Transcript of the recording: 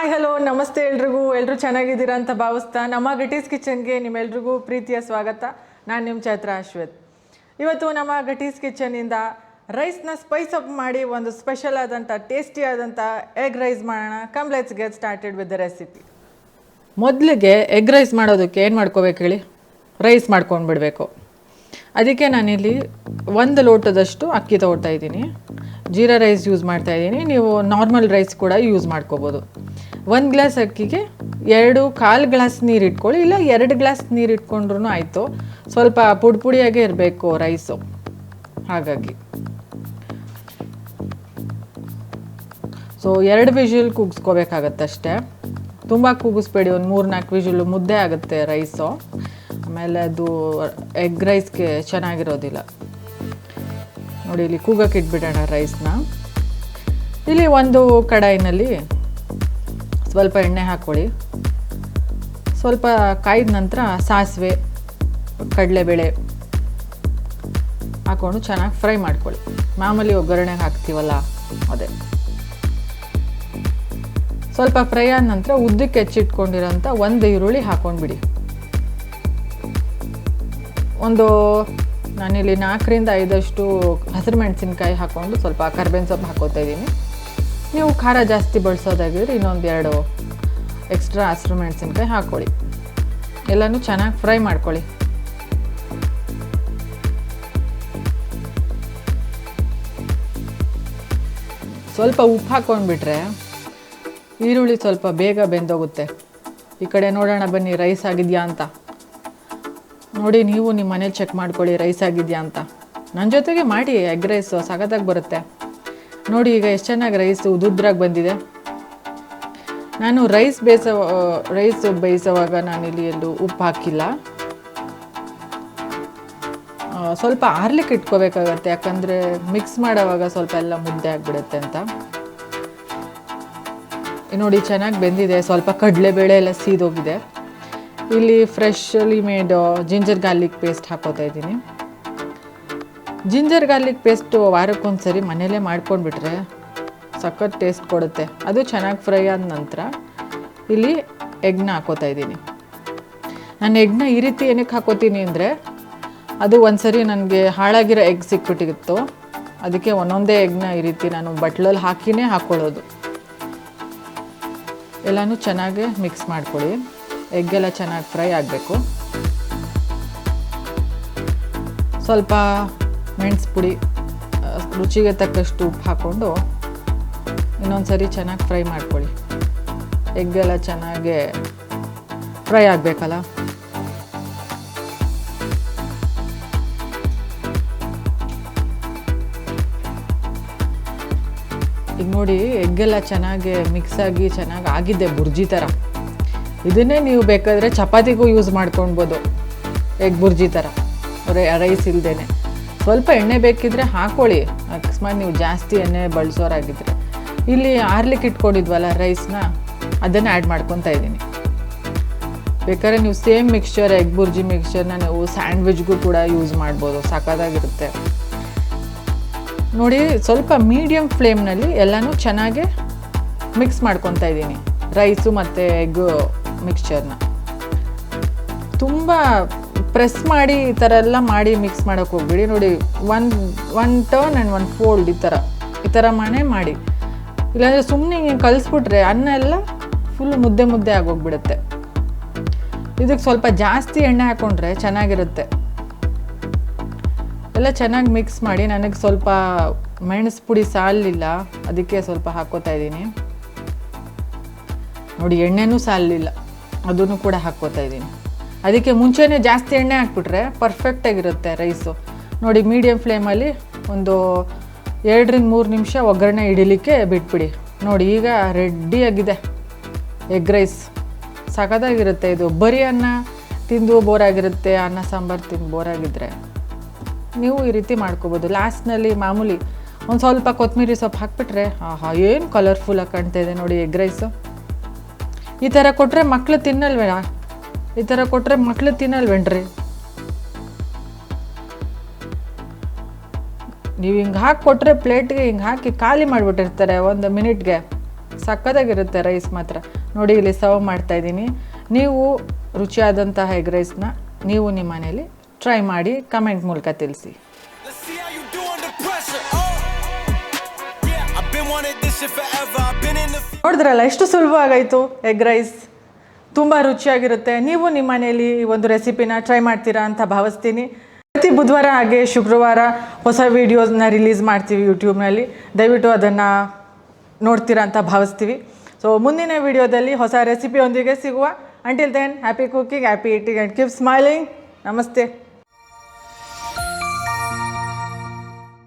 Hi hello ನಮಸ್ತೆ ಎಲ್ಲರೂ ಚೆನ್ನಾಗಿದ್ದೀರಾ ಅಂತ ಭಾವಿಸ್ತಾ ನಮ್ಮ ಗಟೀಸ್ ಕಿಚನ್ಗೆ ನಿಮ್ಮೆಲ್ರಿಗೂ ಪ್ರೀತಿಯ ಸ್ವಾಗತ. ನಾನು ನಿಮ್ಮ ಚೈತ್ರ ಅಶ್ವಥ್. ಇವತ್ತು ನಮ್ಮ ಗಟೀಸ್ ಕಿಚನಿಂದ ರೈಸ್ನ ಸ್ಪೈಸ್ ಅಪ್ ಮಾಡಿ ಒಂದು ಸ್ಪೆಷಲ್ ಆದಂಥ ಟೇಸ್ಟಿ ಆದಂಥ ಎಗ್ ರೈಸ್ ಮಾಡೋಣ. Come let's get started with the recipe. ಮೊದಲಿಗೆ ಎಗ್ ರೈಸ್ ಮಾಡೋದಕ್ಕೆ ಏನು ಮಾಡ್ಕೋಬೇಕು ಹೇಳಿ, ರೈಸ್ ಮಾಡ್ಕೊಂಡು ಬಿಡಬೇಕು. ಅದಕ್ಕೆ ನಾನಿಲ್ಲಿ 1 ಲೋಟದಷ್ಟು ಅಕ್ಕಿ ತೊಗೊಳ್ತಾ ಇದ್ದೀನಿ. ಜೀರಾ ರೈಸ್ ಯೂಸ್ ಮಾಡ್ತಾಯಿದ್ದೀನಿ, ನೀವು ನಾರ್ಮಲ್ ರೈಸ್ ಕೂಡ ಯೂಸ್ ಮಾಡ್ಕೋಬೋದು. 1 ಗ್ಲಾಸ್ ಅಕ್ಕಿಗೆ 2.25 ಗ್ಲಾಸ್ ನೀರು ಇಟ್ಕೊಳ್ಳಿ, ಇಲ್ಲ 2 ಗ್ಲಾಸ್ ನೀರು ಇಟ್ಕೊಂಡ್ರೂ ಆಯಿತು. ಸ್ವಲ್ಪ ಪುಡಿಯಾಗೇ ಇರಬೇಕು ರೈಸು, ಹಾಗಾಗಿ. ಸೊ 2 ವಿಷಲ್ ಕೂಗಿಸ್ಕೋಬೇಕಾಗತ್ತಷ್ಟೇ, ತುಂಬ ಕೂಗಿಸ್ಬೇಡಿ. ಒಂದು 3-4 ವಿಷಲು ಮುದ್ದೆ ಆಗುತ್ತೆ ರೈಸು, ಆಮೇಲೆ ಅದು ಎಗ್ ರೈಸ್ಗೆ ಚೆನ್ನಾಗಿರೋದಿಲ್ಲ. ನೋಡಿ, ಇಲ್ಲಿ ಕೂಗಕ್ಕೆ ಇಟ್ಬಿಡೋಣ ರೈಸ್ನ. ಇಲ್ಲಿ ಒಂದು ಕಡಾಯಿನಲ್ಲಿ ಸ್ವಲ್ಪ ಎಣ್ಣೆ ಹಾಕ್ಕೊಳ್ಳಿ. ಸ್ವಲ್ಪ ಕಾಯ್ದ ನಂತರ ಸಾಸಿವೆ, ಕಡಲೆಬೇಳೆ ಹಾಕ್ಕೊಂಡು ಚೆನ್ನಾಗಿ ಫ್ರೈ ಮಾಡ್ಕೊಳ್ಳಿ. ಮಾಮೂಲಿ ಒಗ್ಗರಣೆಗೆ ಹಾಕ್ತೀವಲ್ಲ ಅದೇ. ಸ್ವಲ್ಪ ಫ್ರೈ ಆದ ನಂತರ ಉದ್ದಕ್ಕೆ ಹೆಚ್ಚಿಟ್ಕೊಂಡಿರೋಂಥ 1 ಈರುಳ್ಳಿ ಹಾಕ್ಕೊಂಡ್ಬಿಡಿ. ನಾನಿಲ್ಲಿ 4ರಿಂದ 5 ಹಸಿರು ಮೆಣಸಿನ್ಕಾಯಿ ಹಾಕ್ಕೊಂಡು ಸ್ವಲ್ಪ ಕರ್ಬೇವಿನ ಸೊಪ್ಪು ಹಾಕೋತಾ ಇದ್ದೀನಿ. ನೀವು ಖಾರ ಜಾಸ್ತಿ ಬಳಸೋದಾಗಿದ್ರೆ ಇನ್ನೊಂದು 2 ಎಕ್ಸ್ಟ್ರಾ ಹಸಿರು ಮೆಣಸಿನ್ಕಾಯಿ ಹಾಕ್ಕೊಳ್ಳಿ. ಎಲ್ಲನೂ ಚೆನ್ನಾಗಿ ಫ್ರೈ ಮಾಡ್ಕೊಳ್ಳಿ. ಸ್ವಲ್ಪ ಉಪ್ಪು ಹಾಕ್ಕೊಂಡ್ಬಿಟ್ರೆ ಈರುಳ್ಳಿ ಸ್ವಲ್ಪ ಬೇಗ ಬೆಂದೋಗುತ್ತೆ. ಈ ಕಡೆ ನೋಡೋಣ ಬನ್ನಿ ರೈಸ್ ಆಗಿದೆಯಾ ಅಂತ. ನೋಡಿ, ನೀವು ನಿಮ್ಮ ಮನೇಲಿ ಚೆಕ್ ಮಾಡ್ಕೊಳ್ಳಿ ರೈಸ್ ಆಗಿದೆಯಾ ಅಂತ. ನನ್ನ ಜೊತೆಗೆ ಮಾಡಿ, ಎಗ್ ರೈಸು ಸಖತ್ತಾಗಿ ಬರುತ್ತೆ. ನೋಡಿ ಈಗ ಎಷ್ಟು ಚೆನ್ನಾಗಿ ರೈಸ್ ಉದುದ್ರಾಗಿ ಬಂದಿದೆ. ನಾನು ರೈಸ್ ಬೇಯಿಸೋವಾಗ ನಾನಿಲ್ಲಿ ಎಲ್ಲೂ ಉಪ್ಪು ಹಾಕಿಲ್ಲ. ಸ್ವಲ್ಪ ಆರ್ಲಿಕ್ಕೆ ಇಟ್ಕೋಬೇಕಾಗತ್ತೆ, ಯಾಕಂದರೆ ಮಿಕ್ಸ್ ಮಾಡೋವಾಗ ಸ್ವಲ್ಪ ಎಲ್ಲ ಮುದ್ದೆ ಆಗಿಬಿಡುತ್ತೆ ಅಂತ. ನೋಡಿ ಚೆನ್ನಾಗಿ ಬೆಂದಿದೆ. ಸ್ವಲ್ಪ ಕಡಲೆಬೇಳೆ ಎಲ್ಲ ಸೀದೋಗಿದೆ. ಇಲ್ಲಿ ಫ್ರೆಶಲಿ ಮೇಡ್ ಜಿಂಜರ್ ಗಾರ್ಲಿಕ್ ಪೇಸ್ಟ್ ಹಾಕೋತಾ ಇದ್ದೀನಿ. ಜಿಂಜರ್ ಗಾರ್ಲಿಕ್ ಪೇಸ್ಟು ವಾರಕ್ಕೊಂದ್ಸರಿ ಮನೇಲೇ ಮಾಡ್ಕೊಂಡ್ಬಿಟ್ರೆ ಸಖತ್ ಟೇಸ್ಟ್ ಕೊಡುತ್ತೆ. ಅದು ಚೆನ್ನಾಗಿ ಫ್ರೈ ಆದ ನಂತರ ಇಲ್ಲಿ ಎಗ್ನ ಹಾಕೋತಾ ಇದ್ದೀನಿ. ನಾನು ಎಗ್ನ ಈ ರೀತಿ ಏನಕ್ಕೆ ಹಾಕೋತೀನಿ ಅಂದರೆ, ಅದು ಒಂದ್ಸರಿ ನನಗೆ ಹಾಳಾಗಿರೋ ಎಗ್ ಸಿಕ್ಬಿಟ್ಟಿತ್ತು. ಅದಕ್ಕೆ ಒಂದೊಂದೇ ಎಗ್ನ ಈ ರೀತಿ ನಾನು ಬಟ್ಲಲ್ಲಿ ಹಾಕಿನೇ ಹಾಕ್ಕೊಳ್ಳೋದು. ಎಲ್ಲನೂ ಚೆನ್ನಾಗಿ ಮಿಕ್ಸ್ ಮಾಡ್ಕೊಳ್ಳಿ. ಎಗ್ಗೆಲ್ಲ ಚೆನ್ನಾಗಿ ಫ್ರೈ ಆಗಬೇಕು. ಸ್ವಲ್ಪ ಮೆಣಸು ಪುಡಿ, ರುಚಿಗೆ ತಕ್ಕಷ್ಟು ಉಪ್ಪು ಹಾಕ್ಕೊಂಡು ಇನ್ನೊಂದು ಸರಿ ಚೆನ್ನಾಗಿ ಫ್ರೈ ಮಾಡ್ಕೊಳ್ಳಿ. ಎಗ್ಗೆಲ್ಲ ಚೆನ್ನಾಗಿ ಫ್ರೈ ಆಗಬೇಕಲ್ಲ. ಈಗ ನೋಡಿ, ಎಗ್ಗೆಲ್ಲ ಚೆನ್ನಾಗಿ ಮಿಕ್ಸ್ ಆಗಿ ಚೆನ್ನಾಗಿ ಆಗಿದೆ, ಬುರ್ಜಿ ಥರ. ಇದನ್ನೇ ನೀವು ಬೇಕಾದರೆ ಚಪಾತಿಗೂ ಯೂಸ್ ಮಾಡ್ಕೊಳ್ಬೋದು, ಎಗ್ ಬುರ್ಜಿ ಥರ, ರೈಸ್ ಇಲ್ಲದೇನೆ. ಸ್ವಲ್ಪ ಎಣ್ಣೆ ಬೇಕಿದ್ರೆ ಹಾಕ್ಕೊಳ್ಳಿ, ಅಕಸ್ಮಾತ್ ನೀವು ಜಾಸ್ತಿ ಎಣ್ಣೆ ಬಳಸೋರಾಗಿದ್ರೆ. ಇಲ್ಲಿ ಆರ್ಲಿಕ್ಕೆ ಇಟ್ಕೊಂಡಿದ್ವಲ್ಲ ರೈಸ್ನ, ಅದನ್ನು ಆ್ಯಡ್ ಮಾಡ್ಕೊತಾ ಇದ್ದೀನಿ. ಬೇಕಾದ್ರೆ ನೀವು ಸೇಮ್ ಮಿಕ್ಸ್ಚರ್, ಎಗ್ ಬುರ್ಜಿ ಮಿಕ್ಸ್ಚರ್ನ ನೀವು ಸ್ಯಾಂಡ್ವಿಚ್ಗೂ ಕೂಡ ಯೂಸ್ ಮಾಡ್ಬೋದು, ಸಖತ್ತಾಗಿರುತ್ತೆ. ನೋಡಿ, ಸ್ವಲ್ಪ ಮೀಡಿಯಮ್ ಫ್ಲೇಮ್ನಲ್ಲಿ ಎಲ್ಲನೂ ಚೆನ್ನಾಗಿ ಮಿಕ್ಸ್ ಮಾಡ್ಕೊತಾ ಇದ್ದೀನಿ, ರೈಸು ಮತ್ತು ಎಗ್ಗು ಮಿಕ್ಸ್ಚರ್ನ. ತುಂಬ ಪ್ರೆಸ್ ಮಾಡಿ ಈ ಥರ ಎಲ್ಲ ಮಾಡಿ ಮಿಕ್ಸ್ ಮಾಡೋಕ್ಕೆ ಹೋಗ್ಬಿಡಿ. ನೋಡಿ, ಒನ್ ಟರ್ನ್ ಆ್ಯಂಡ್ 1 ಫೋಲ್ಡ್ ಈ ಥರ ಮಾಡಿ. ಇಲ್ಲಾಂದರೆ ಸುಮ್ಮನೆ ಹಿಂಗೆ ಕಲಿಸ್ಬಿಟ್ರೆ ಅನ್ನ ಎಲ್ಲ ಫುಲ್ ಮುದ್ದೆ ಆಗೋಗ್ಬಿಡುತ್ತೆ. ಇದಕ್ಕೆ ಸ್ವಲ್ಪ ಜಾಸ್ತಿ ಎಣ್ಣೆ ಹಾಕ್ಕೊಂಡ್ರೆ ಚೆನ್ನಾಗಿರುತ್ತೆ. ಎಲ್ಲ ಚೆನ್ನಾಗಿ ಮಿಕ್ಸ್ ಮಾಡಿ. ನನಗೆ ಸ್ವಲ್ಪ ಮೆಣಸು ಪುಡಿ ಸಾಲಿಲ್ಲ, ಅದಕ್ಕೆ ಸ್ವಲ್ಪ ಹಾಕ್ಕೋತಾ ಇದ್ದೀನಿ. ನೋಡಿ, ಎಣ್ಣೆನೂ ಸಾಲಿಲ್ಲ, ಅದನ್ನು ಕೂಡ ಹಾಕ್ಕೋತಾ ಇದ್ದೀನಿ. ಅದಕ್ಕೆ ಮುಂಚೆನೇ ಜಾಸ್ತಿ ಎಣ್ಣೆ ಹಾಕ್ಬಿಟ್ರೆ ಪರ್ಫೆಕ್ಟಾಗಿರುತ್ತೆ ರೈಸು. ನೋಡಿ, ಮೀಡಿಯಮ್ ಫ್ಲೇಮಲ್ಲಿ ಒಂದು 2ರಿಂದ 3 ನಿಮಿಷ ಒಗ್ಗರಣೆ ಇಡಲಿಕ್ಕೆ ಬಿಟ್ಬಿಡಿ. ನೋಡಿ, ಈಗ ರೆಡಿಯಾಗಿದೆ ಎಗ್ ರೈಸ್. ಸಖತ್ತಾಗಿರುತ್ತೆ ಇದು. ಬರೀ ಅನ್ನ ತಿಂದು ಬೋರಾಗಿರುತ್ತೆ, ಅನ್ನ ಸಾಂಬಾರು ತಿಂದು ಬೋರಾಗಿದ್ದರೆ ನೀವು ಈ ರೀತಿ ಮಾಡ್ಕೋಬೋದು. ಲಾಸ್ಟ್ನಲ್ಲಿ ಮಾಮೂಲಿ ಒಂದು ಸ್ವಲ್ಪ ಕೊತ್ತಂಬರಿ ಸೊಪ್ಪು ಹಾಕ್ಬಿಟ್ರೆ ಆಹಾ, ಏನು ಕಲರ್ಫುಲ್ಲಾಗಿ ಕಾಣ್ತಾ ಇದೆ ನೋಡಿ ಎಗ್ ರೈಸು. ಈ ಥರ ಕೊಟ್ಟರೆ ಮಕ್ಕಳು ತಿನ್ನಲ್ವೇನ್ರಿ? ನೀವು ಹಿಂಗೆ ಹಾಕಿ ಕೊಟ್ಟರೆ ಪ್ಲೇಟ್ಗೆ ಹಿಂಗೆ ಹಾಕಿ ಖಾಲಿ ಮಾಡಿಬಿಟ್ಟಿರ್ತಾರೆ 1 ಮಿನಿಟ್ಗೆ. ಸಕ್ಕತ್ತಾಗಿರುತ್ತೆ ರೈಸ್ ಮಾತ್ರ. ನೋಡಿ ಇಲ್ಲಿ ಸರ್ವ್ ಮಾಡ್ತಾಯಿದ್ದೀನಿ. ನೀವು ರುಚಿಯಾದಂತಹ ಎಗ್ ರೈಸ್ನ ನೀವು ನಿಮ್ಮ ಮನೇಲಿ ಟ್ರೈ ಮಾಡಿ ಕಮೆಂಟ್ ಮೂಲಕ ತಿಳಿಸಿ. ನೋಡಿದ್ರಲ್ಲ ಎಷ್ಟು ಸುಲಭವಾಗಾಯಿತು ಎಗ್ ರೈಸ್. ತುಂಬ ರುಚಿಯಾಗಿರುತ್ತೆ. ನೀವು ನಿಮ್ಮ ಮನೆಯಲ್ಲಿ ಈ ಒಂದು ರೆಸಿಪಿನ ಟ್ರೈ ಮಾಡ್ತೀರಾ ಅಂತ ಭಾವಿಸ್ತೀನಿ. ಪ್ರತಿ ಬುಧವಾರ ಹಾಗೆ ಶುಕ್ರವಾರ ಹೊಸ ವೀಡಿಯೋಸ್ನ ರಿಲೀಸ್ ಮಾಡ್ತೀವಿ ಯೂಟ್ಯೂಬ್ನಲ್ಲಿ. ದಯವಿಟ್ಟು ಅದನ್ನು ನೋಡ್ತೀರಾ ಅಂತ ಭಾವಿಸ್ತೀವಿ. ಸೊ ಮುಂದಿನ ವಿಡಿಯೋದಲ್ಲಿ ಹೊಸ ರೆಸಿಪಿಯೊಂದಿಗೆ ಸಿಗುವ. Until then, happy cooking, happy eating and keep smiling. ನಮಸ್ತೆ.